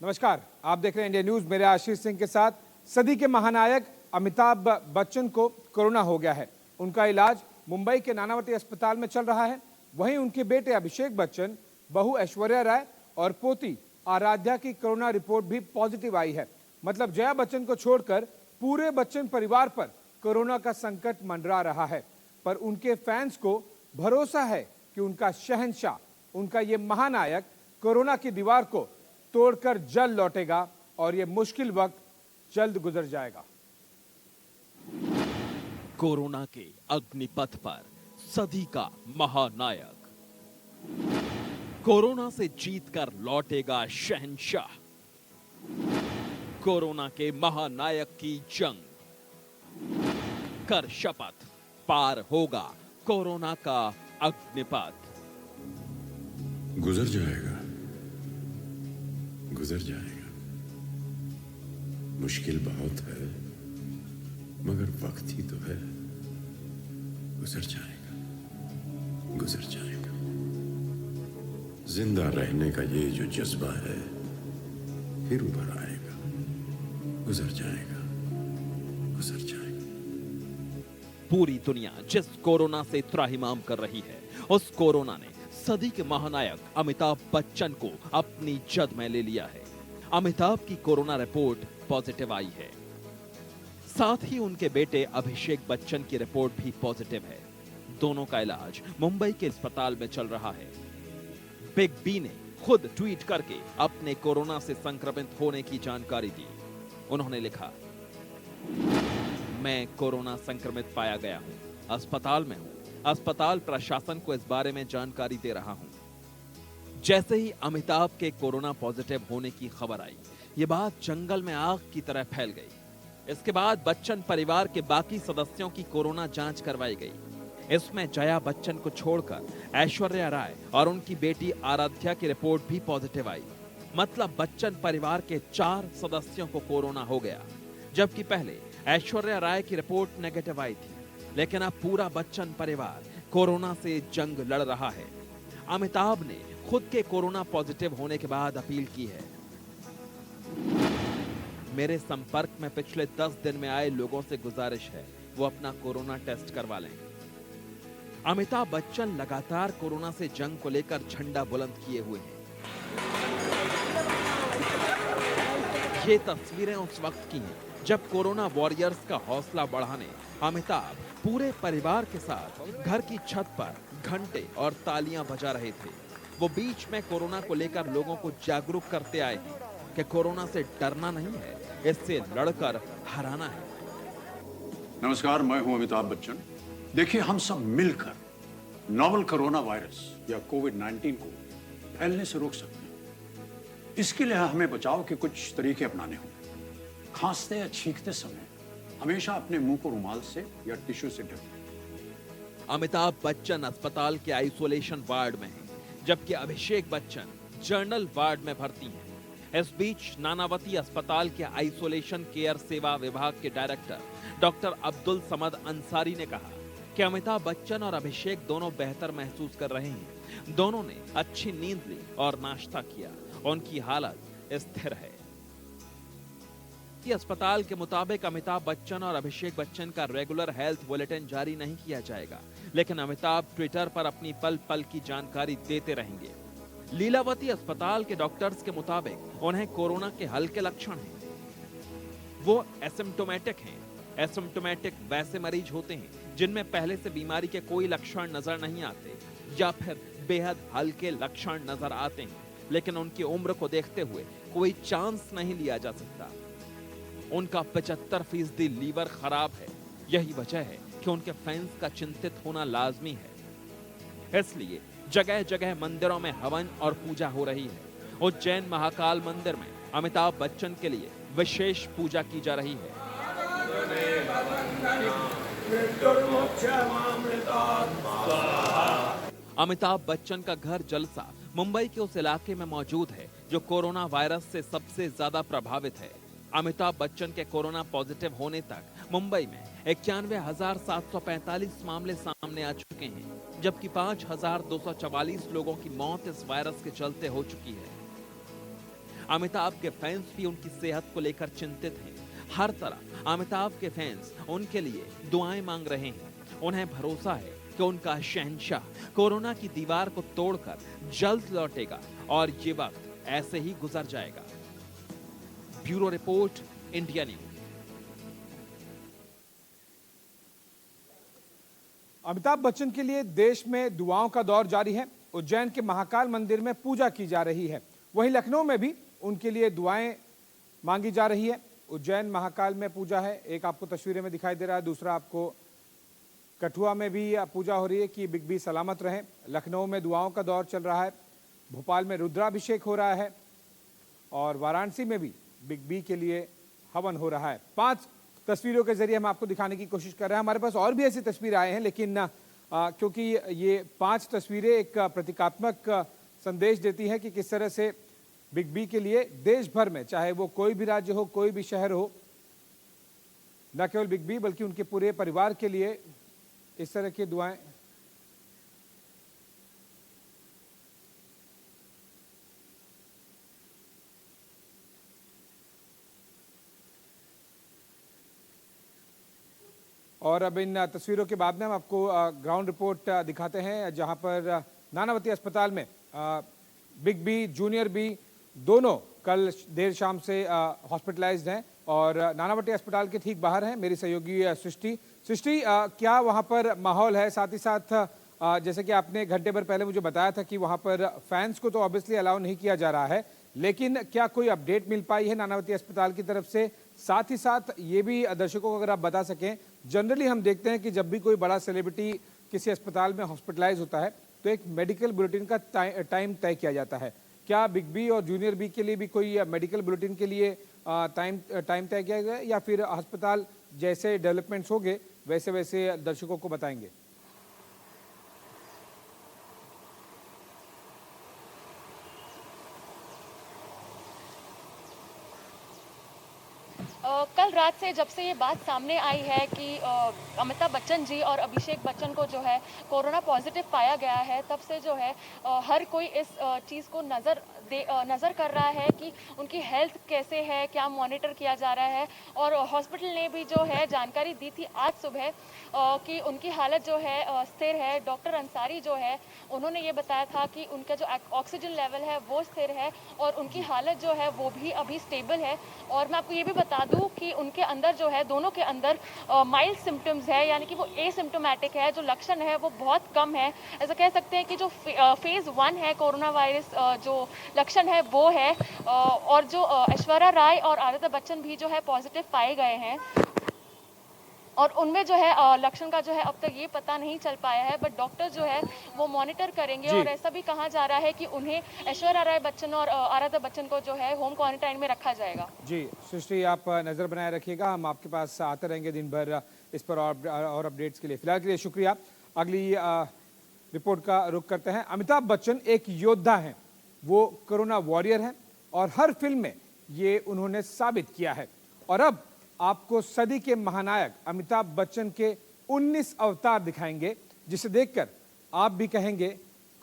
नमस्कार, आप देख रहे हैं इंडिया न्यूज। मेरे आशीष सिंह के साथ। सदी के महानायक अमिताभ बच्चन को कोरोना हो गया है। उनका इलाज मुंबई के नानावती अस्पताल में चल रहा है। वहीं उनके बेटे अभिषेक बच्चन, बहू ऐश्वर्या राय और पोती आराध्या की कोरोना रिपोर्ट भी पॉजिटिव आई है। मतलब जया बच्चन को छोड़कर पूरे बच्चन परिवार पर कोरोना का संकट मंडरा रहा है। पर उनके फैंस को भरोसा है कि उनका शहंशाह, उनका ये महानायक कोरोना की दीवार को तोड़कर जल्द लौटेगा और ये मुश्किल वक्त जल्द गुजर जाएगा। कोरोना के अग्निपथ पर सदी का महानायक, कोरोना से जीतकर लौटेगा शहंशाह। कोरोना के महानायक की जंग, कर शपथ पार होगा कोरोना का अग्निपथ। गुजर जाएगा, गुजर जाएगा। मुश्किल बहुत है मगर वक्त ही तो है। गुजर जाएगा, गुजर जाएगा। जिंदा रहने का ये जो जज्बा है फिर उभर आएगा। गुजर जाएगा, गुजर जाएगा। पूरी दुनिया जिस कोरोना से त्राहिमाम कर रही है, उस कोरोना ने सदी के महानायक अमिताभ बच्चन को अपनी जद में ले लिया है। अमिताभ की कोरोना रिपोर्ट पॉजिटिव आई है। साथ ही उनके बेटे अभिषेक बच्चन की रिपोर्ट भी पॉजिटिव है। दोनों का इलाज मुंबई के अस्पताल में चल रहा है। बिग बी ने खुद ट्वीट करके अपने कोरोना से संक्रमित होने की जानकारी दी। उन्होंने लिखा, मैं कोरोना संक्रमित पाया गया हूं, अस्पताल में हूं। अस्पताल प्रशासन को इस बारे में जानकारी दे रहा हूं। जैसे ही अमिताभ के कोरोना पॉजिटिव होने की खबर आई, ये बात जंगल में आग की तरह फैल गई। इसके बाद बच्चन परिवार के बाकी सदस्यों की कोरोना जांच करवाई गई। इसमें जया बच्चन को छोड़कर ऐश्वर्या राय और उनकी बेटी आराध्या की रिपोर्ट भी पॉजिटिव आई। मतलब बच्चन परिवार के 4 सदस्यों को कोरोना हो गया, जबकि पहले ऐश्वर्या राय की रिपोर्ट नेगेटिव आई थी। लेकिन अब पूरा बच्चन परिवार कोरोना से जंग लड़ रहा है। अमिताभ ने खुद के कोरोना पॉजिटिव होने के बाद अपील की है, मेरे संपर्क में पिछले 10 दिन में आए लोगों से गुजारिश है वो अपना कोरोना टेस्ट करवा लें। अमिताभ बच्चन लगातार कोरोना से जंग को लेकर झंडा बुलंद किए हुए हैं। ये तस्वीरें उस वक्त की हैं जब कोरोना वॉरियर्स का हौसला बढ़ाने अमिताभ पूरे परिवार के साथ घर की छत पर घंटे और तालियां बजा रहे थे। वो बीच में कोरोना को लेकर लोगों को जागरूक करते आए हैं कि कोरोना से डरना नहीं है, इससे लड़कर हराना है। नमस्कार, मैं हूं अमिताभ बच्चन। देखिए, हम सब मिलकर नोवल कोरोना वायरस या कोविड-19 को फैलने से रोक सकते हैं। इसके लिए हमें बचाव के कुछ तरीके अपनाने होंगे। खांसते या छींकते समय हमेशा अपने मुंह को रुमाल से या टिश्यू से ढकें। अमिताभ बच्चन अस्पताल के आइसोलेशन वार्ड में हैं, जबकि अभिषेक बच्चन जनरल वार्ड में भर्ती हैं। इस बीच नानावती अस्पताल के आइसोलेशन केयर सेवा विभाग के डायरेक्टर डॉक्टर अब्दुल समद अंसारी ने कहा कि अमिताभ बच्चन और अभिषेक दोनों बेहतर महसूस कर रहे हैं। दोनों ने अच्छी नींद ली और नाश्ता किया। उनकी हालत स्थिर है। अस्पताल के मुताबिक अमिताभ बच्चन और अभिषेक बच्चन का रेगुलर हेल्थ बुलेटिन जारी नहीं किया जाएगा, लेकिन अमिताभ ट्विटर पर अपनी पल पल की जानकारी देते रहेंगे। लीलावती अस्पताल के डॉक्टर्स के मुताबिक उन्हें कोरोना के हल्के लक्षण हैं। वो एसिम्प्टोमेटिक हैं। एसिम्प्टोमेटिक वैसे मरीज होते हैं जिनमें पहले से बीमारी के कोई लक्षण नजर नहीं आते या फिर बेहद हल्के लक्षण नजर आते हैं, लेकिन उनकी उम्र को देखते हुए कोई चांस नहीं लिया जा सकता। उनका 75% लीवर खराब है। यही वजह है कि उनके फैंस का चिंतित होना लाजमी है। इसलिए जगह जगह मंदिरों में हवन और पूजा हो रही है। उज्जैन महाकाल मंदिर में अमिताभ बच्चन के लिए विशेष पूजा की जा रही है। अमिताभ बच्चन का घर जलसा मुंबई के उस इलाके में मौजूद है जो कोरोना वायरस से सबसे ज्यादा प्रभावित है। अमिताभ बच्चन के कोरोना पॉजिटिव होने तक मुंबई में 91,745 मामले सामने आ चुके हैं, जबकि 5,244 लोगों की मौत इस वायरस के चलते हो चुकी है। अमिताभ के फैंस भी उनकी सेहत को लेकर चिंतित हैं। हर तरह अमिताभ के फैंस उनके लिए दुआएं मांग रहे हैं। उन्हें भरोसा है कि उनका शहंशाह कोरोना की दीवार को तोड़कर जल्द लौटेगा और ये वक्त ऐसे ही गुजर जाएगा। Bureau report, India news. Amitabh Bachchan के लिए देश में दुआओं का दौर जारी है। उज्जैन के महाकाल मंदिर में पूजा की जा रही है। वहीं लखनऊ में भी उनके लिए दुआएं मांगी जा रही है। उज्जैन महाकाल में पूजा है, एक आपको तस्वीरें में दिखाई दे रहा है, दूसरा आपको कठुआ में भी पूजा हो रही है कि बिग बी सलामत रहें। लखनऊ में दुआओं का दौर चल रहा है, भोपाल में रुद्राभिषेक हो रहा है और वाराणसी में भी बिग बी के लिए हवन हो रहा है। 5 तस्वीरों के जरिए हम आपको दिखाने की कोशिश कर रहे हैं। हमारे पास और भी ऐसी तस्वीरें आए हैं, लेकिन क्योंकि ये 5 तस्वीरें एक प्रतीकात्मक संदेश देती हैं कि किस तरह से बिग बी के लिए देश भर में, चाहे वो कोई भी राज्य हो, कोई भी शहर हो, न केवल बिग बी बल्कि उनके पूरे परिवार के लिए इस तरह की दुआएं। और अब इन तस्वीरों के बाद में हम आपको ग्राउंड रिपोर्ट दिखाते हैं, जहां पर नानावती अस्पताल में बिग बी, जूनियर बी दोनों कल देर शाम से हॉस्पिटलाइज्ड हैं और नानावती अस्पताल के ठीक बाहर हैं मेरी सहयोगी सृष्टि। क्या वहां पर माहौल है? साथ ही साथ जैसे कि आपने घंटे भर पहले मुझे बताया था कि वहां पर फैंस को तो ऑब्वियसली अलाउ नहीं किया जा रहा है, लेकिन क्या कोई अपडेट मिल पाई है नानावती अस्पताल की तरफ से? साथ ही साथ ये भी दर्शकों को अगर आप बता सकें, जनरली हम देखते हैं कि जब भी कोई बड़ा सेलिब्रिटी किसी अस्पताल में हॉस्पिटलाइज होता है तो एक मेडिकल बुलेटिन का टाइम तय किया जाता है। क्या बिग बी और जूनियर बी के लिए भी कोई मेडिकल बुलेटिन के लिए टाइम तय किया गया, या फिर अस्पताल जैसे डेवलपमेंट्स होंगे वैसे वैसे दर्शकों को बताएंगे? कल रात से जब से ये बात सामने आई है कि अमिताभ बच्चन जी और अभिषेक बच्चन को जो है कोरोना पॉजिटिव पाया गया है, तब से जो है हर कोई इस चीज़ को नज़र कर रहा है कि उनकी हेल्थ कैसे है, क्या मॉनिटर किया जा रहा है। और हॉस्पिटल ने भी जो है जानकारी दी थी आज सुबह कि उनकी हालत जो है स्थिर है। डॉक्टर अंसारी जो है उन्होंने ये बताया था कि उनका जो ऑक्सीजन लेवल है वो स्थिर है और उनकी हालत जो है वो भी अभी स्टेबल है। और मैं आपको ये भी बता दूं कि उनके अंदर जो है, दोनों के अंदर माइल्ड सिम्टम्स है, यानी कि वो एसिम्टोमेटिक है, जो लक्षण है वो बहुत कम है। ऐसा कह सकते हैं कि जो फेज 1 है कोरोना वायरस जो लक्षण है वो है। और जो ऐश्वर्या राय और आदित्य बच्चन भी जो है पॉजिटिव पाए गए हैं और उनमें जो है लक्षण का जो है अब तक ये पता नहीं चल पाया है, बट डॉक्टर जो है वो मॉनिटर करेंगे। और ऐसा भी कहा जा रहा है कि उन्हें ऐश्वर्या राय बच्चन और आराध्या बच्चन को जो है होम क्वारंटाइन में रखा जाएगा। जी सृष्टि, आप नजर बनाए रखिएगा, हम आपके पास आते रहेंगे दिन भर इस पर और अपडेट्स के लिए। फिलहाल के लिए शुक्रिया। अगली रिपोर्ट का रुख करते हैं। अमिताभ बच्चन एक योद्धा हैं, वो कोरोना वॉरियर हैं और हर फिल्म में ये उन्होंने साबित किया है। और अब आपको सदी के महानायक अमिताभ बच्चन के 19 अवतार दिखाएंगे, जिसे देखकर आप भी कहेंगे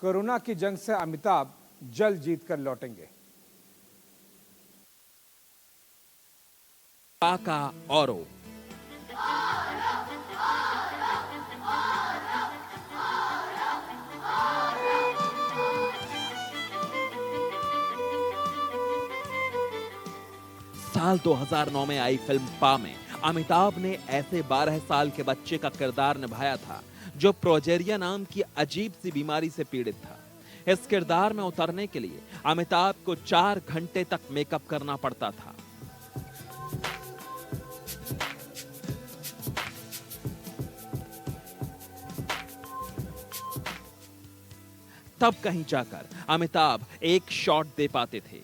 कोरोना की जंग से अमिताभ जल्द जीत कर लौटेंगे। पाका औरो साल 2009 में आई फिल्म पा में अमिताभ ने ऐसे 12 साल के बच्चे का किरदार निभाया था जो प्रोजेरिया नाम की अजीब सी बीमारी से पीड़ित था। इस किरदार में उतरने के लिए अमिताभ को 4 घंटे तक मेकअप करना पड़ता था। तब कहीं जाकर अमिताभ एक शॉट दे पाते थे।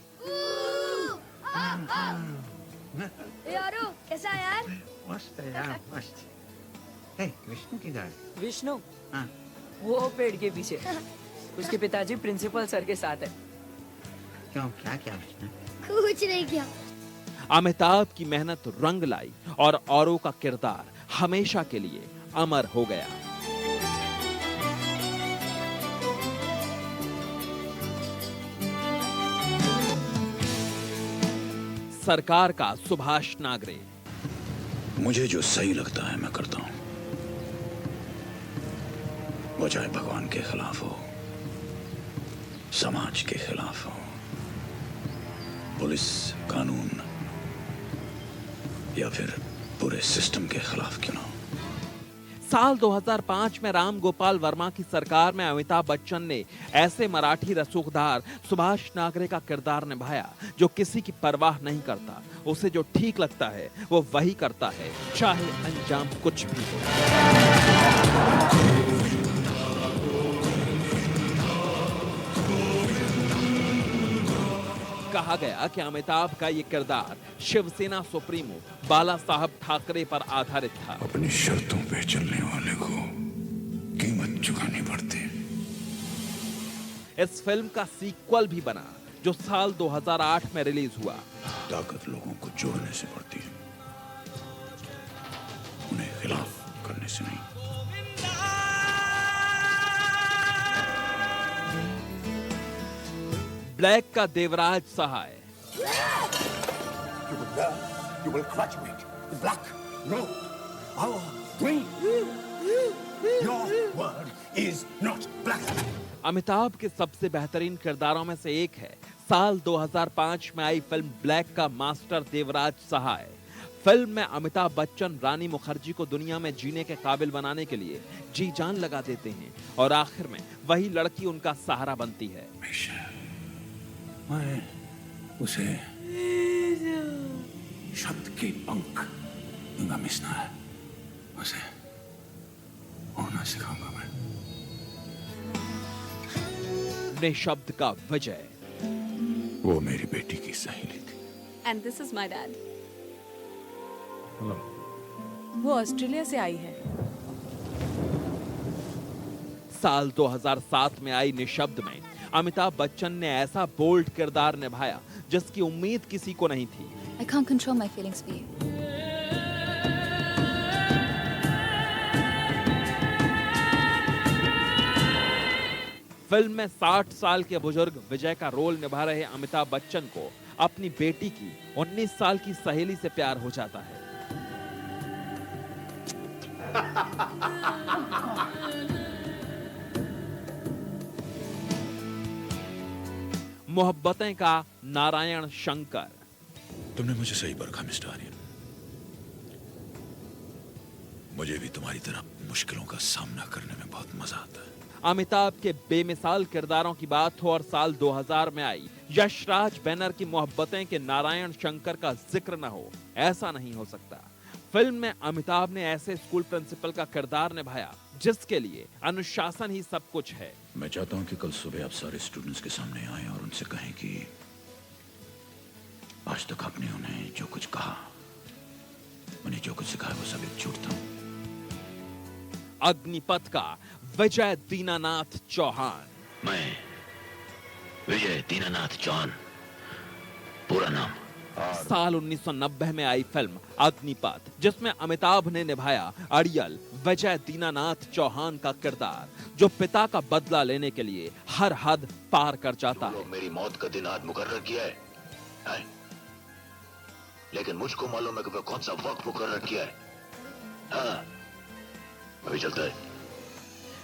यारो कैसा है यार? मस्त है यार, मस्त। हे, विष्णु किधर? विष्णु हाँ। वो पेड़ के पीछे उसके पिताजी प्रिंसिपल सर के साथ है। क्यों, क्या क्या विष्णु? कुछ नहीं किया। अमिताभ की मेहनत रंग लाई और औरों का किरदार हमेशा के लिए अमर हो गया। सरकार का सुभाष नागरे। मुझे जो सही लगता है मैं करता हूं, वो चाहे भगवान के खिलाफ हो, समाज के खिलाफ हो, पुलिस कानून या फिर पूरे सिस्टम के खिलाफ क्यों ना हो। साल 2005 में राम गोपाल वर्मा की सरकार में अमिताभ बच्चन ने ऐसे मराठी रसूखदार सुभाष नागरे का किरदार निभाया जो किसी की परवाह नहीं करता। उसे जो ठीक लगता है वो वही करता है, चाहे अंजाम कुछ भी हो। कहा गया कि अमिताभ का ये किरदार शिवसेना सुप्रीमो बाला साहब ठाकरे पर आधारित था। अपनी शर्तों पे चलने वाले को कीमत चुकानी पड़ती है। इस फिल्म का सीक्वल भी बना जो साल 2008 में रिलीज हुआ। ताकत लोगों को जोड़ने से पड़ती है, उन्हें खिलाफ करने से नहीं। ब्लैक का देवराज सहाय, You will graduate in black. No, our green. Your word is not black. Amitabh के सबसे बेहतरीन किरदारों में से एक है साल 2005 में आई फिल्म ब्लैक का मास्टर देवराज सहाय। फिल्म में अमिताभ बच्चन रानी मुखर्जी को दुनिया में जीने के काबिल बनाने के लिए जी जान लगा देते हैं और आखिर में वही लड़की उनका सहारा बनती है। मैं उसे शब्द के पंख दूंगा, मिसना है उसे होना सिखाऊंगा मैं। निःशब्द का विजय, वो मेरी बेटी की सहेली थी। And this is my dad. Hello. वो ऑस्ट्रेलिया से आई है। साल 2007 में आई निःशब्द में अमिताभ बच्चन ने ऐसा बोल्ड किरदार निभाया जिसकी उम्मीद किसी को नहीं थी। I can't control my feelings for you. Film में 60 साल के बुजुर्ग विजय का रोल निभा रहे अमिताभ बच्चन को अपनी बेटी की 19 साल की सहेली से प्यार हो जाता है। मोहब्बतें का नारायण शंकर। तुमने मुझे सही परखा मिस्टर आर्यन। मुझे भी तुम्हारी तरह मुश्किलों का सामना करने में बहुत मजा आता है। अमिताभ के बेमिसाल किरदारों की बात हो और साल 2000 में आई यशराज बैनर की मोहब्बतें के नारायण शंकर का जिक्र न हो, ऐसा नहीं हो सकता। फिल्म में अमिताभ ने ऐसे स्कूल प्रिंसिपल का किरदार निभाया जिसके लिए अनुशासन ही सब कुछ है। मैं चाहता हूं कि कल सुबह आप सारे स्टूडेंट्स के सामने आए और उनसे कहें कि आज तक आपने उन्हें जो कुछ कहा, उन्हें जो कुछ सिखाया, वो सब एक झूठ था। अग्निपथ का विजय दीनानाथ चौहान। मैं विजय दीनानाथ चौहान, पूरा नाम। साल 1990 में आई फिल्म अग्निपथ जिसमें अमिताभ ने निभाया अड़ियल विजय दीनानाथ चौहान का किरदार जो पिता का बदला लेने के लिए हर हद पार कर जाता है। मेरी मौत का दिन आज मुकर्रर किया है, लेकिन मुझको मालूम है कि वह कौन सा वक्त मुकर्रर किया है। हाँ, अभी चलता है।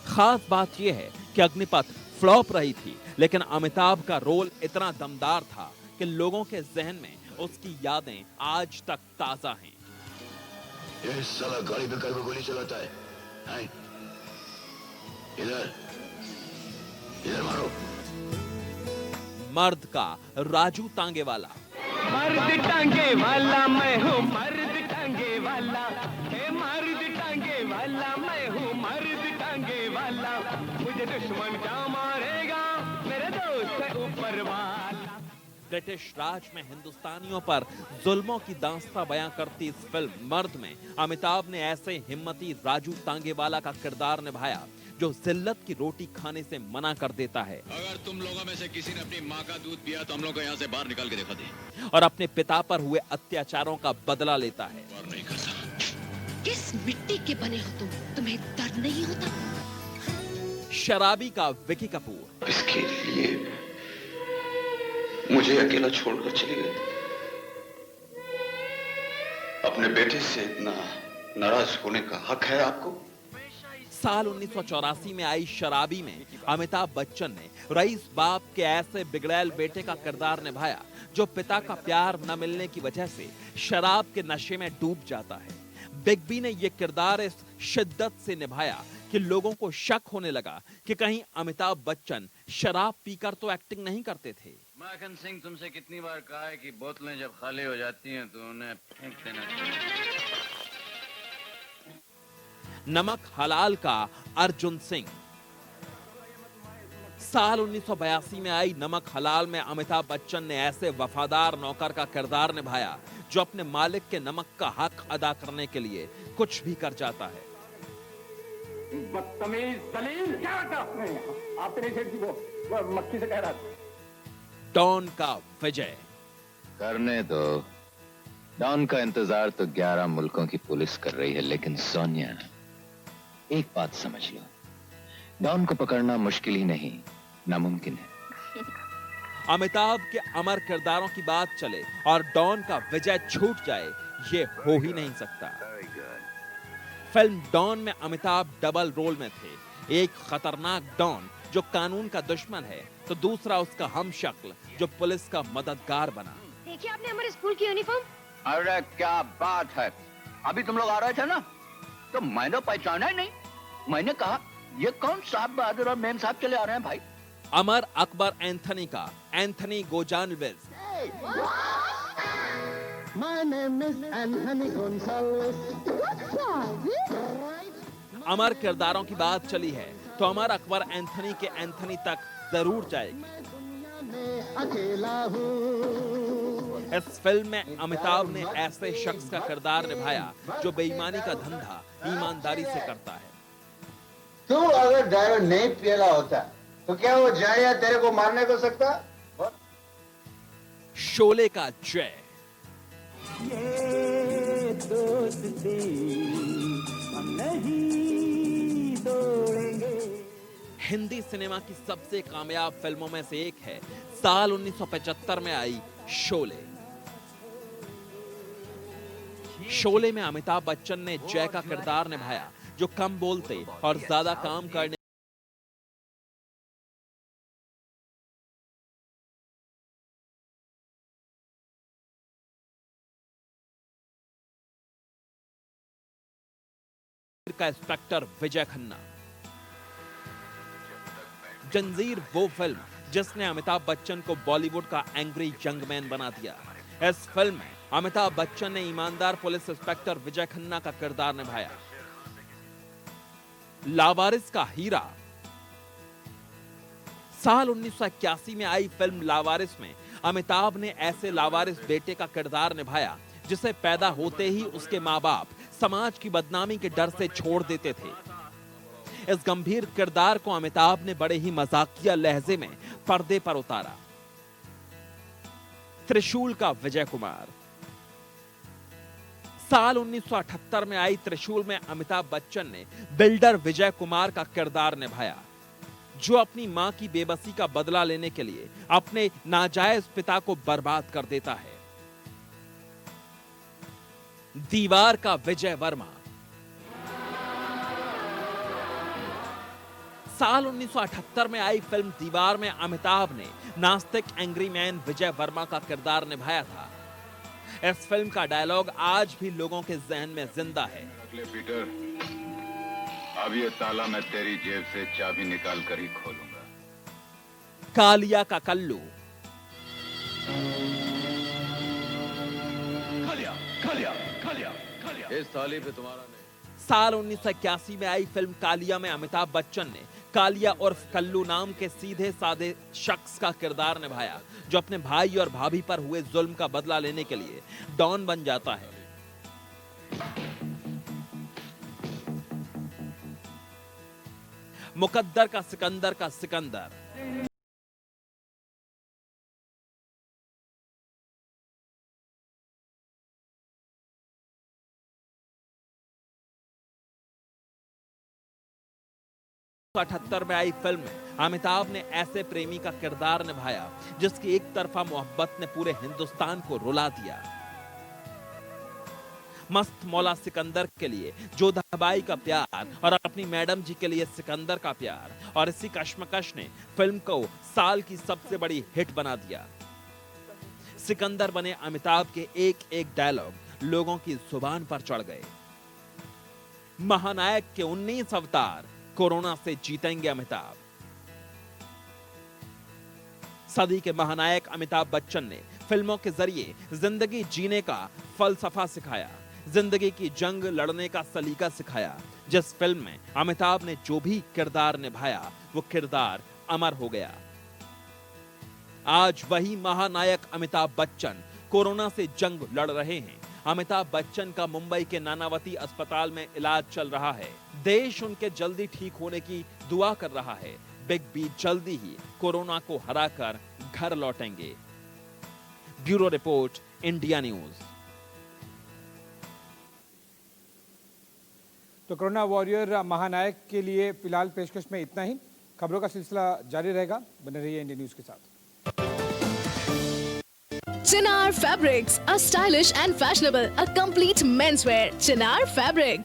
खास बात यह है कि अग्निपथ फ्लॉप रही थी, लेकिन अमिताभ का रोल इतना दमदार था कि लोगों के जहन में उसकी यादें आज तक ताजा हैं। ये साला गाड़ी पे करके गोली चलाता है। इधर इधर मारो। मर्द का राजू तांगे वाला। मर्द टांगे वाला मैं हूँ, मर्द टांगे वाला, हे मर्द टांगे वाला मैं हूँ, मर्द टांगे वाला, मुझे दुश्मन क्या मारेगा, मेरे दोस्त है ऊपर वाला। ब्रिटिश राज में हिंदुस्तानियों पर जुल्मों की दास्तां बयां करती इस फिल्म मर्द में अमिताभ ने ऐसे हिम्मती राजू तांगेवाला का किरदार निभाया जो जिल्लत की रोटी खाने से मना कर देता है। अगर तुम लोगों में से किसी ने अपनी माँ का दूध पिया तो हम लोग को यहाँ से बाहर निकाल के दिखा दे। और अपने पिता पर हुए अत्याचारों का बदला लेता है। और नहीं करता। किस मिट्टी के बने हो तुम? तुम्हें दर्द नहीं होता? शराबी का विकी कपूर। इसके लिए मुझे अकेला छोड़कर चली गई। अपने बेटे से इतना नाराज होने का हक है आपको? साल 1984 में आई शराबी में अमिताभ बच्चन ने रईस बाप के ऐसे बिगड़ैल बेटे का किरदार निभाया जो पिता का प्यार न मिलने की वजह से शराब के नशे में डूब जाता है। बिग बी ने यह किरदार इस शिद्दत से निभाया कि लोगों को शक होने लगा कि कहीं अमिताभ बच्चन शराब पीकर तो एक्टिंग नहीं करते थे। माखन सिंह, तुमसे कितनी बार कहा है कि बोतलें जब खाली हो जाती हैं तो उन्हें फेंक देना चाहिए। नमक हलाल का अर्जुन सिंह। साल 1982 में आई नमक हलाल में अमिताभ बच्चन ने ऐसे वफादार नौकर का किरदार निभाया जो अपने मालिक के नमक का हक अदा करने के लिए कुछ भी कर जाता है। बदतमीज दलील क्या करता आपने? आप तेरे सेठ जी को मक्खी से कह रहा था। डॉन का विजय। करने दो। डॉन का इंतजार तो 11 मुल्कों की पुलिस कर रही है, लेकिन सोनिया एक बात समझ लो, डॉन को पकड़ना मुश्किल ही नहीं, नामुमकिन है। अमिताभ के अमर किरदारों की बात चले और डॉन का विजय छूट जाए, ये हो ही नहीं सकता। फिल्म डॉन में अमिताभ डबल रोल में थे। एक खतरनाक डॉन जो कानून का दुश्मन है, तो दूसरा उसका हमशक्ल जो पुलिस का मददगार बना। देखिए आपने हमारे स्कूल की यूनिफॉर्म। अरे क्या बात है, अभी तुम लोग आ रहे थे ना, तो मैंने पहचाना ही नहीं। मैंने कहा ये कौन साहब बहादुर और मेम साहब चले आ रहे हैं भाई। अमर अकबर एंथनी का एंथनी गोजानविज। अमर किरदारों की बात चली है तो अमर अकबर एंथनी के एंथनी तक जरूर जाएगी। इस फिल्म में अमिताभ ने ऐसे शख्स का किरदार निभाया जो बेईमानी का धंधा ईमानदारी से करता है। तू अगर ड्राइवर नहीं पियला होता तो क्या वो जाया तेरे को मारने को सकता? शोले का जय। ये दोस्ती हम नहीं तोड़ेंगे। हिंदी सिनेमा की सबसे कामयाब फिल्मों में से एक है साल 1975 में आई शोले। शोले में अमिताभ बच्चन ने जय का किरदार निभाया जो कम बोलते और ज्यादा काम करने का इंस्पेक्टर विजय खन्ना। जंजीर वो फिल्म जिसने अमिताभ बच्चन को बॉलीवुड का एंग्री यंगमैन बना दिया। इस फिल्म में अमिताभ बच्चन ने ईमानदार पुलिस इंस्पेक्टर विजय खन्ना का किरदार निभाया। लावारिस का हीरा। साल 1981 में आई फिल्म लावारिस में अमिताभ ने ऐसे लावारिस बेटे का किरदार निभाया जिसे पैदा होते ही उसके मां बाप समाज की बदनामी के डर से छोड़ देते थे। इस गंभीर किरदार को अमिताभ ने बड़े ही मजाकिया लहजे में पर्दे पर उतारा। त्रिशूल का विजय कुमार। साल 1978 में आई त्रिशूल में अमिताभ बच्चन ने बिल्डर विजय कुमार का किरदार निभाया जो अपनी मां की बेबसी का बदला लेने के लिए अपने नाजायज पिता को बर्बाद कर देता है। दीवार का विजय वर्मा। साल 1978 में आई फिल्म दीवार में अमिताभ ने नास्तिक एंग्री मैन विजय वर्मा का किरदार निभाया था। इस फिल्म का डायलॉग आज भी लोगों के जहन में जिंदा है। पीटर, अब ये ताला मैं तेरी जेब से चाबी निकाल कर ही खोलूंगा। कालिया का कल्लू। इस थाली पे तुम्हारा नहीं। साल 1981 में आई फिल्म कालिया में अमिताभ बच्चन ने कालिया उर्फ कल्लू नाम के सीधे साधे शख्स का किरदार निभाया जो अपने भाई और भाभी पर हुए जुल्म का बदला लेने के लिए डॉन बन जाता है। मुकद्दर का सिकंदर। अठहत्तर में आई फिल्म में अमिताभ ने ऐसे प्रेमी का किरदार निभाया जिसकी एक तरफा मोहब्बत ने पूरे हिंदुस्तान को रुला दिया। मस्त मौला सिकंदर के लिए जोधाबाई का प्यार और अपनी मैडम जी के लिए सिकंदर का प्यार, और इसी कश्मकश ने फिल्म को साल की सबसे बड़ी हिट बना दिया। सिकंदर बने अमिताभ के एक एक डायलॉग लोगों की जुबान पर चढ़ गए। महानायक के 19 अवतार, कोरोना से जीतेंगे अमिताभ। सदी के महानायक अमिताभ बच्चन ने फिल्मों के जरिए जिंदगी जीने का फलसफा सिखाया, जिंदगी की जंग लड़ने का सलीका सिखाया। जिस फिल्म में अमिताभ ने जो भी किरदार निभाया वो किरदार अमर हो गया। आज वही महानायक अमिताभ बच्चन कोरोना से जंग लड़ रहे हैं। अमिताभ बच्चन का मुंबई के नानावती अस्पताल में इलाज चल रहा है। देश उनके जल्दी ठीक होने की दुआ कर रहा है। बिग बी जल्दी ही कोरोना को हराकर घर लौटेंगे। Bureau report, India news. तो कोरोना वॉरियर महानायक के लिए फिलहाल पेशकश में इतना ही। खबरों का सिलसिला जारी रहेगा, बने रहिए इंडिया न्यूज के साथ। Chinar Fabrics, a stylish and fashionable, a complete menswear. Chinar Fabric.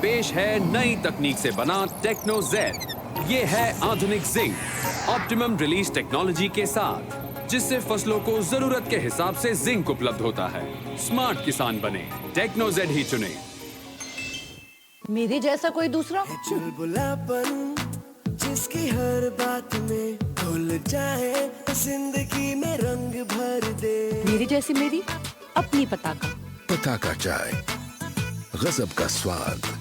पेश है नई तकनीक से बना टेक्नो जेड। ये है आधुनिक जिंक ऑप्टिमम रिलीज टेक्नोलॉजी के साथ, जिससे फसलों को जरूरत के हिसाब से जिंक उपलब्ध होता है। स्मार्ट किसान बने, टेक्नो जेड ही चुने। मेरे जैसा कोई दूसरा चुलबुलापन जिसकी हर बात में घुल जाए, जिंदगी में रंग भर दे। मेरी जैसी मेरी अपनी पताका। पताका चाय, गजब का स्वाद।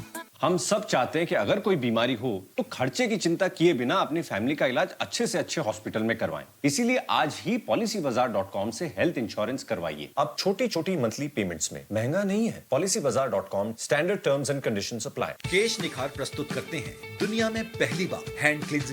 हम सब चाहते हैं कि अगर कोई बीमारी हो तो खर्चे की चिंता किए बिना अपनी फैमिली का इलाज अच्छे से अच्छे हॉस्पिटल में करवाएं। इसीलिए आज ही PolicyBazaar.com से हेल्थ इंश्योरेंस करवाइए। अब छोटी छोटी मंथली पेमेंट्स में महंगा नहीं है। PolicyBazaar.com, standard terms and conditions apply. केश निखार प्रस्तुत करते हैं दुनिया में पहली बार हैंड क्लींजिंग